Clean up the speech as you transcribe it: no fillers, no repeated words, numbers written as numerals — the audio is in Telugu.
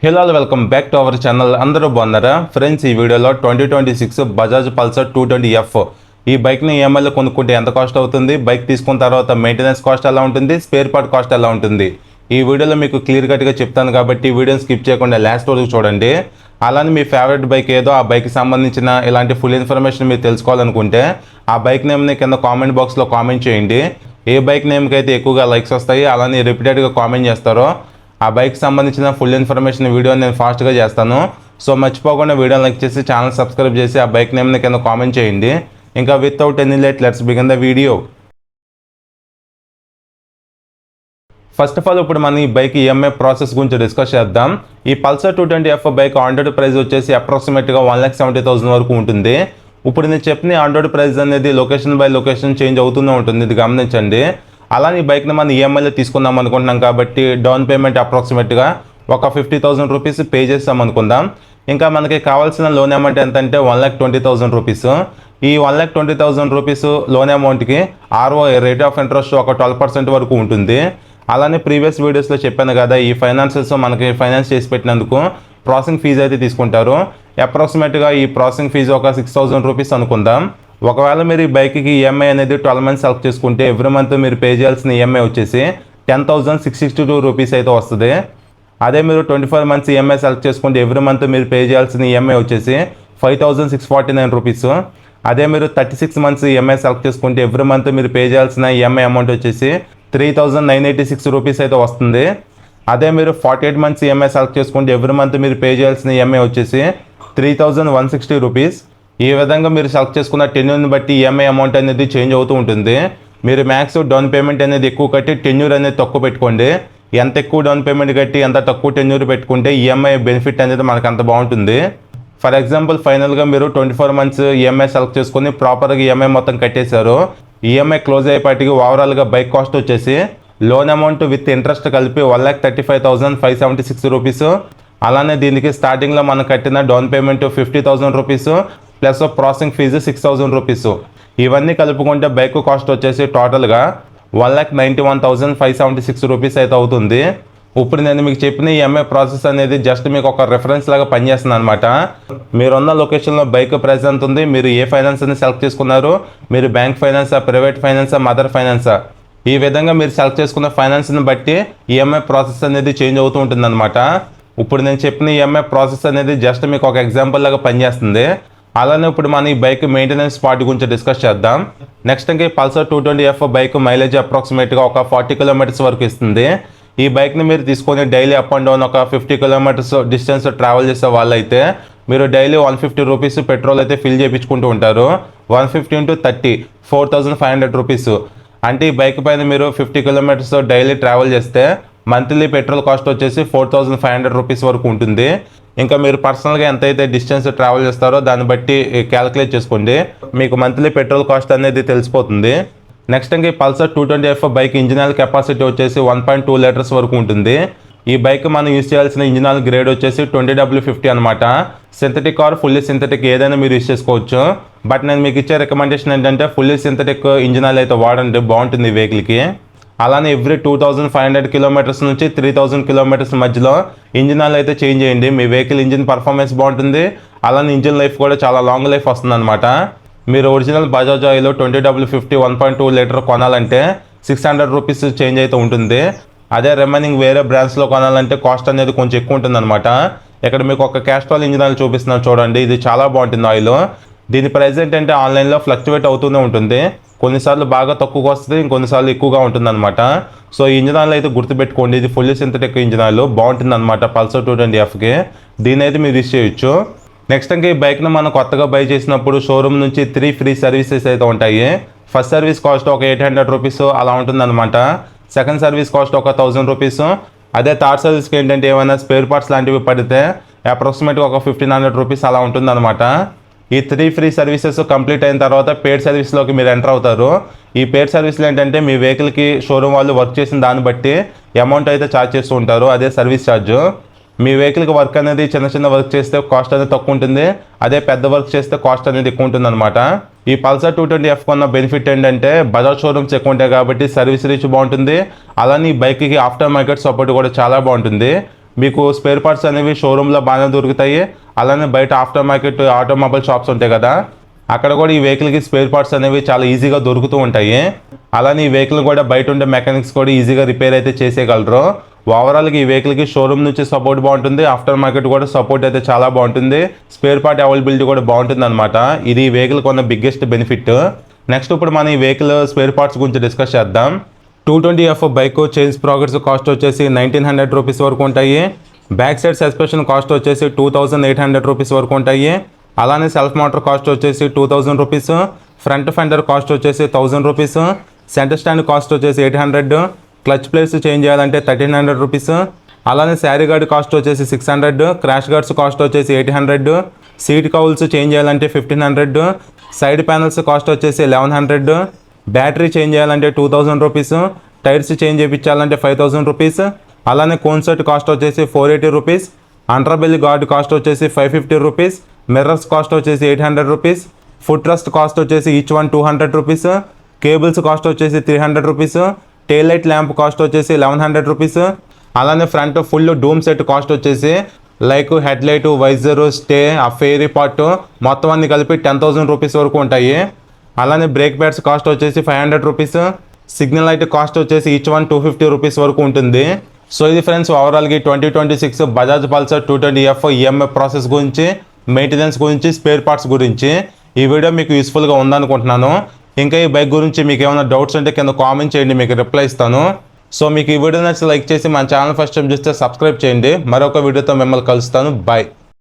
Hello welcome back to our channel. అందరూ బాగున్నారా ఫ్రెండ్స్? ఈ వీడియోలో 2026 బజాజ్ పల్సర్ 220F ఈ బైక్ని ఈఎంఐలో కొనుక్కుంటే ఎంత కాస్ట్ అవుతుంది, బైక్ తీసుకున్న తర్వాత మెయింటెనెన్స్ కాస్ట్ ఎలా ఉంటుంది, స్పేర్ పార్ట్ కాస్ట్ ఎలా ఉంటుంది, ఈ వీడియోలో మీకు క్లియర్ కట్గా చెప్తాను. కాబట్టి వీడియోని స్కిప్ చేయకుండా లాస్ట్ వరకు చూడండి. అలానే మీ ఫేవరెట్ బైక్ ఏదో ఆ బైక్కి సంబంధించిన ఇలాంటి ఫుల్ ఇన్ఫర్మేషన్ మీరు తెలుసుకోవాలనుకుంటే ఆ బైక్ నేమ్ని కింద కామెంట్ బాక్స్లో కామెంట్ చేయండి. ఏ బైక్ నేమ్కి అయితే ఎక్కువగా లైక్స్ వస్తాయి, అలానే రిపీటెడ్గా కామెంట్ చేస్తారో ఆ బైక్ సంబంధించిన ఫుల్ ఇన్ఫర్మేషన్ వీడియో నేను ఫాస్ట్గా చేస్తాను. సో మర్చిపోకుండా వీడియో లైక్ చేసి ఛానల్ సబ్స్క్రైబ్ చేసి ఆ బైక్ నేమ్ని కింద కామెంట్ చేయండి. ఇంకా without any late let's begin the video. First of all ఇప్పుడు మన ఈ బైక్ ఈఎంఐ ప్రాసెస్ గురించి డిస్కస్ చేద్దాం. ఈ Pulsar 220F bike on road price వచ్చేసి అప్రాక్సిమేట్గా 1,70,000 వరకు ఉంటుంది. ఇప్పుడు నేను చెప్పిన ఆన్ రోడ్ ప్రైస్ అనేది లొకేషన్ బై లొకేషన్ చేంజ్ అవుతూనే ఉంటుంది, ఇది గమనించండి. అలానే ఈ బైక్ని మనం ఈఎంఐలో తీసుకుందాం అనుకుంటున్నాం కాబట్టి డౌన్ పేమెంట్ అప్రాక్సిమేట్గా ఒక 50,000 రూపీస్ పే చేస్తాం అనుకుందాం. ఇంకా మనకి కావాల్సిన లోన్ అమౌంట్ ఎంత అంటే 1,20,000 రూపీస్. ఈ 1,20,000 రూపీస్ లోన్ అమౌంట్కి ఆర్ఓఐ రేట్ ఆఫ్ ఇంట్రెస్ట్ ఒక 12% వరకు ఉంటుంది. అలానే ప్రీవియస్ వీడియోస్లో చెప్పాను కదా, ఈ ఫైనాన్సెస్ మనకి ఫైనాన్స్ చేసి పెట్టినందుకు ప్రాసెసింగ్ ఫీజు అయితే తీసుకుంటారు. అప్రాక్సిమేట్గా ఈ ప్రాసెసింగ్ ఫీజు ఒక 6,000 రూపీస్ అనుకుందాం. ఒకవేళ మీరు ఈ బైక్కి ఈఎంఐ అనేది 12 మంత్స్ సెలెక్ట్ చేసుకుంటే ఎవ్రీ మంత్ మీరు పే చేయాల్సిన ఈఎంఐ వచ్చేసి 10,662 రూపీస్ అయితే వస్తుంది. అదే మీరు 24 మంత్స్ ఈఎంఐ సెలెక్ట్ చేసుకుంటే ఎవ్రీ మంత్ మీరు పే చేయాల్సిన ఈఎంఐ వచ్చేసి 5,649 రూపీస్. అదే మీరు 36 మంత్స్ ఈఎంఐ సెలెక్ట్ చేసుకుంటే ఎవ్రీ మంత్ మీరు పే చేయాల్సిన ఈఎంఐ అమౌంట్ వచ్చేసి 3,986 రూపీస్ అయితే వస్తుంది. అదే మీరు 48 మంత్స్ ఈఎంఐ సెలెక్ట్ చేసుకుంటే ఎవ్రీ మంత్ మీరు పే చేయాల్సిన ఈఎంఐ వచ్చేసి 3,160 రూపీస్. ఈ విధంగా మీరు సెలెక్ట్ చేసుకున్న టెన్యూర్ని బట్టి ఈఎంఐ అమౌంట్ అనేది చేంజ్ అవుతూ ఉంటుంది. మీరు మ్యాక్స్ డౌన్ పేమెంట్ అనేది ఎక్కువ కట్టి టెన్యూర్ అనేది తక్కువ పెట్టుకోండి. ఎంత ఎక్కువ డౌన్ పేమెంట్ కట్టి ఎంత తక్కువ టెన్యూర్ పెట్టుకుంటే ఈఎంఐ బెనిఫిట్ అనేది మనకు అంత బాగుంటుంది. ఫర్ ఎగ్జాంపుల్ ఫైనల్గా మీరు 24 మంత్స్ ఈఎంఐ సెలెక్ట్ చేసుకుని ప్రాపర్గా ఈఎంఐ మొత్తం కట్టేశారు. ఈఎంఐ క్లోజ్ అయ్యేపాటికి ఓవరాల్గా బైక్ కాస్ట్ వచ్చేసి లోన్ అమౌంట్ విత్ ఇంట్రెస్ట్ కలిపి 1,35,576 రూపీస్. అలానే దీనికి స్టార్టింగ్లో మనం కట్టిన down payment 50,000 rupees plus processing fee 6,000 rupees. ఇవన్నీ కలుపుకుంటే బైక్ కాస్ట్ వచ్చేసి టోటల్గా 1,91,576 రూపీస్ అయితే అవుతుంది. ఇప్పుడు నేను మీకు చెప్పిన ఈఎంఐ ప్రాసెస్ అనేది జస్ట్ మీకు ఒక రెఫరెన్స్ లాగా పనిచేస్తుంది అనమాట. మీరున్న లొకేషన్లో బైక్ ప్రైస్ ఎంత ఉంది, మీరు ఏ ఫైనాన్స్ని సెలెక్ట్ చేసుకున్నారు, మీరు బ్యాంక్ ఫైనాన్సా, ప్రైవేట్ ఫైనాన్సా, మదర్ ఫైనాన్సా, ఈ విధంగా మీరు సెలెక్ట్ చేసుకున్న ఫైనాన్స్ని బట్టి ఈఎంఐ ప్రాసెస్ అనేది చేంజ్ అవుతూ ఉంటుంది అనమాట. ఇప్పుడు నేను చెప్పిన ఈఎంఐ ప్రాసెస్ అనేది జస్ట్ మీకు ఒక ఎగ్జాంపుల్ లాగా పనిచేస్తుంది. అలానే ఇప్పుడు మన ఈ బైక్ మెయింటెనెన్స్ పార్ట్ గురించి డిస్కస్ చేద్దాం. నెక్స్ట్ ఇంకా పల్సర్ 220F బైక్ మైలేజ్ అప్రాక్సిమేట్గా ఒక 40 కిలోమీటర్స్ వరకు ఇస్తుంది. ఈ బైక్ని మీరు తీసుకొని డైలీ అప్ అండ్ డౌన్ ఒక 50 కిలోమీటర్స్ డిస్టెన్స్ ట్రావెల్ చేసే వాళ్ళైతే మీరు డైలీ 150 రూపీస్ పెట్రోల్ అయితే ఫిల్ చేయించుకుంటూ ఉంటారు. 150 × 30 4,500 రూపీస్. అంటే ఈ బైక్ పైన మీరు 50 కిలోమీటర్స్ డైలీ ట్రావెల్ చేస్తే మంత్లీ పెట్రోల్ కాస్ట్ వచ్చేసి 4,500 రూపీస్ వరకు ఉంటుంది. ఇంకా మీరు పర్సనల్గా ఎంతైతే డిస్టెన్స్ ట్రావెల్ చేస్తారో దాన్ని బట్టి క్యాలిక్యులేట్ చేసుకోండి, మీకు మంత్లీ పెట్రోల్ కాస్ట్ అనేది తెలిసిపోతుంది. నెక్స్ట్ ఇంకా ఈ Pulsar 220F bike engine oil capacity వచ్చేసి 1.2 లీటర్స్ వరకు ఉంటుంది. ఈ బైక్ మనం యూజ్ చేయాల్సిన ఇంజిన్ ఆయిల్ గ్రేడ్ వచ్చేసి 20W50 అనమాట. సింథటిక్ ఆర్ ఫుల్లీ సింథటిక్ ఏదైనా మీరు యూజ్ చేసుకోవచ్చు. బట్ నేను మీకు ఇచ్చే రికమెండేషన్ ఏంటంటే ఫుల్లీ సింథటిక్ ఇంజిన్ ఆయిల్ అయితే వాడండి, బాగుంటుంది ఈ వెహికల్కి. అలానే ఎవ్రీ 2,500 కిలోమీటర్స్ నుంచి 3,000 కిలోమీటర్స్ మధ్యలో ఇంజిన్ ఆయిల్ అయితే చేంజ్ చేయండి. మీ వెహికల్ ఇంజిన్ పర్ఫార్మెన్స్ బాగుంటుంది, అలానే ఇంజిన్ లైఫ్ కూడా చాలా లాంగ్ లైఫ్ వస్తుంది అనమాట. మీరు original Bajaj oil 20W50 1.2 litre కొనాలంటే 600 రూపీస్ చేంజ్ అయితే ఉంటుంది. అదే రిమైనింగ్ వేరే బ్రాండ్స్లో కొనాలంటే కాస్ట్ అనేది కొంచెం ఎక్కువ ఉంటుంది అనమాట. ఇక్కడ మీకు ఒక క్యాస్ట్రాల్ ఇంజిన్ ఆయిల్ చూపిస్తున్నాను చూడండి, ఇది చాలా బాగుంటుంది ఆయిల్. దీని ప్రైస్ ఏంటంటే ఆన్లైన్లో ఫ్లక్చువేట్ అవుతూనే ఉంటుంది, కొన్నిసార్లు బాగా తక్కువగా వస్తుంది, ఇంకొన్నిసార్లు ఎక్కువగా ఉంటుంది అనమాట. సో ఈ ఇంజిన్ ఆయిల్ అయితే గుర్తుపెట్టుకోండి, ఇది ఫుల్లీ సింథటిక్ ఇంజిన్ ఆయిల్ బాగుంటుంది అనమాట పల్సర్ 220Fకి. దీని అయితే మీరు యూజ్ చేయొచ్చు. నెక్స్ట్ ఇంకా ఈ బైక్ను మనం కొత్తగా బై చేసినప్పుడు షోరూమ్ నుంచి 3 ఫ్రీ సర్వీసెస్ అయితే ఉంటాయి. ఫస్ట్ సర్వీస్ కాస్ట్ ఒక 800 రూపీస్ అలా ఉంటుంది అనమాట. సెకండ్ సర్వీస్ కాస్ట్ ఒక 1,000 రూపీస్. అదే థర్డ్ సర్వీస్కి ఏంటంటే ఏమైనా స్పేర్ పార్ట్స్ లాంటివి పడితే అప్రాక్సిమేట్గా ఒక 1,500 రూపీస్ అలా ఉంటుంది అనమాట. ఈ 3 ఫ్రీ సర్వీసెస్ కంప్లీట్ అయిన తర్వాత పెయిడ్ సర్వీస్లోకి మీరు ఎంటర్ అవుతారు. ఈ పెయిడ్ సర్వీస్లో ఏంటంటే మీ వెహికల్కి షోరూమ్ వాళ్ళు వర్క్ చేసిన దాన్ని బట్టి అమౌంట్ అయితే ఛార్జ్ చేస్తూ ఉంటారు, అదే సర్వీస్ ఛార్జ్. మీ వెహికల్కి వర్క్ అనేది చిన్న వర్క్ చేస్తే కాస్ట్ అనేది తక్కువ ఉంటుంది, అదే పెద్ద వర్క్ చేస్తే కాస్ట్ అనేది ఎక్కువ ఉంటుంది అనమాట. ఈ పల్సర్ 220F కొన్న బెనిఫిట్ ఏంటంటే బజాజ్ షోరూమ్స్ ఎక్కువ ఉంటాయి కాబట్టి సర్వీస్ రీచ్ బాగుంటుంది. అలానే ఈ బైక్కి ఆఫ్టర్ మార్కెట్ సపోర్ట్ కూడా చాలా బాగుంటుంది. మీకు స్పేర్ పార్ట్స్ అనేవి షోరూంలో బాగానే దొరుకుతాయి. అలానే బయట ఆఫ్టర్ మార్కెట్ ఆటోమొబైల్ షాప్స్ ఉంటాయి కదా, అక్కడ కూడా ఈ వెహికల్కి స్పేర్ పార్ట్స్ అనేవి చాలా ఈజీగా దొరుకుతూ ఉంటాయి. అలానే ఈ వెహికల్ కూడా బయట ఉండే మెకానిక్స్ కూడా ఈజీగా రిపేర్ అయితే చేసేయగలరు. ఓవరాల్గా ఈ వెహికల్కి షోరూమ్ నుంచి సపోర్ట్ బాగుంటుంది, ఆఫ్టర్ మార్కెట్ కూడా సపోర్ట్ అయితే చాలా బాగుంటుంది, స్పేర్ పార్ట్ అవైలబిలిటీ కూడా బాగుంటుంది అనమాట. ఇది ఈ వెహికల్ కొన్న బిగ్గెస్ట్ బెనిఫిట్. నెక్స్ట్ ఇప్పుడు మనం ఈ వెహికల్ స్పేర్ పార్ట్స్ గురించి డిస్కస్ చేద్దాం. 220F bike chains progress cost వచ్చేసి 1900 రూపీస్ వరకు ఉంటాయి. బ్యాక్ సైడ్ సస్పెన్షన్ కాస్ట్ వచ్చేసి 2800 రూపీస్ వరకు ఉంటాయి. అలానే సెల్ఫ్ మోటార్ కాస్ట్ వచ్చేసి 2000 రూపీస్, ఫ్రంట్ ఫెండర్ కాస్ట్ వచ్చేసి 1000 రూపీస్, సెంటర్ స్టాండ్ కాస్ట్ వచ్చేసి 800, క్లచ్ ప్లేట్స్ చేంజ్ చేయాలంటే 1300 రూపీస్, అలానే శారీ గార్డ్ కాస్ట్ వచ్చేసి 600, క్రాష్ గార్డ్స్ కాస్ట్ వచ్చేసి 800, సీట్ కౌల్స్ చేంజ్ చేయాలంటే 1500, సైడ్ ప్యానల్స్ కాస్ట్ వచ్చేసి 1100, బ్యాటరీ చేంజ్ చేయాలంటే 2000 రూపీస్, టైర్స్ చేంజ్ చేయించాలంటే 5000 రూపీస్, అలానే కోన్సర్ట్ కాస్ట్ వచ్చేసి 480 రూపీస్, అండర్బెల్లి గార్డ్ కాస్ట్ వచ్చేసి 550 రూపీస్, మిర్రర్స్ కాస్ట్ వచ్చేసి 800 రూపీస్, ఫుట్ రెస్ట్ కాస్ట్ వచ్చేసి each one 200 rupees, cables cost వచ్చేసి 300 rupees, tail light lamp cost వచ్చేసి 1100 రూపీస్, అలానే front full dome set cost వచ్చేసి like head light, visor, stay, ఆ ఫెయిరీ పార్ట్ మొత్తం అన్ని కలిపి 10,000 రూపీస్ వరకు ఉంటాయి. అలానే బ్రేక్ ప్యాడ్స్ కాస్ట్ వచ్చేసి 500 రూపీస్, సిగ్నల్ లైట్ కాస్ట్ వచ్చేసి ఈచ్ వన్ 250 రూపీస్ వరకు ఉంటుంది. సో ఇది ఫ్రెండ్స్ ఓవరాల్గా 2026 Bajaj Pulsar 220F EMI process గురించి, మెయింటెనెన్స్ గురించి, స్పేర్ పార్ట్స్ గురించి ఈ వీడియో మీకు యూస్ఫుల్గా ఉందనుకుంటున్నాను. ఇంకా ఈ బైక్ గురించి మీకు ఏమైనా డౌట్స్ ఉంటే కింద కామెంట్ చేయండి, మీకు రిప్లై ఇస్తాను. సో మీకు ఈ వీడియో నచ్చితే లైక్ చేసి మన ఛానల్ ఫస్ట్ టైం చూస్తే సబ్స్క్రైబ్ చేయండి. మరొక వీడియోతో మిమ్మల్ని కలుస్తాను. బాయ్.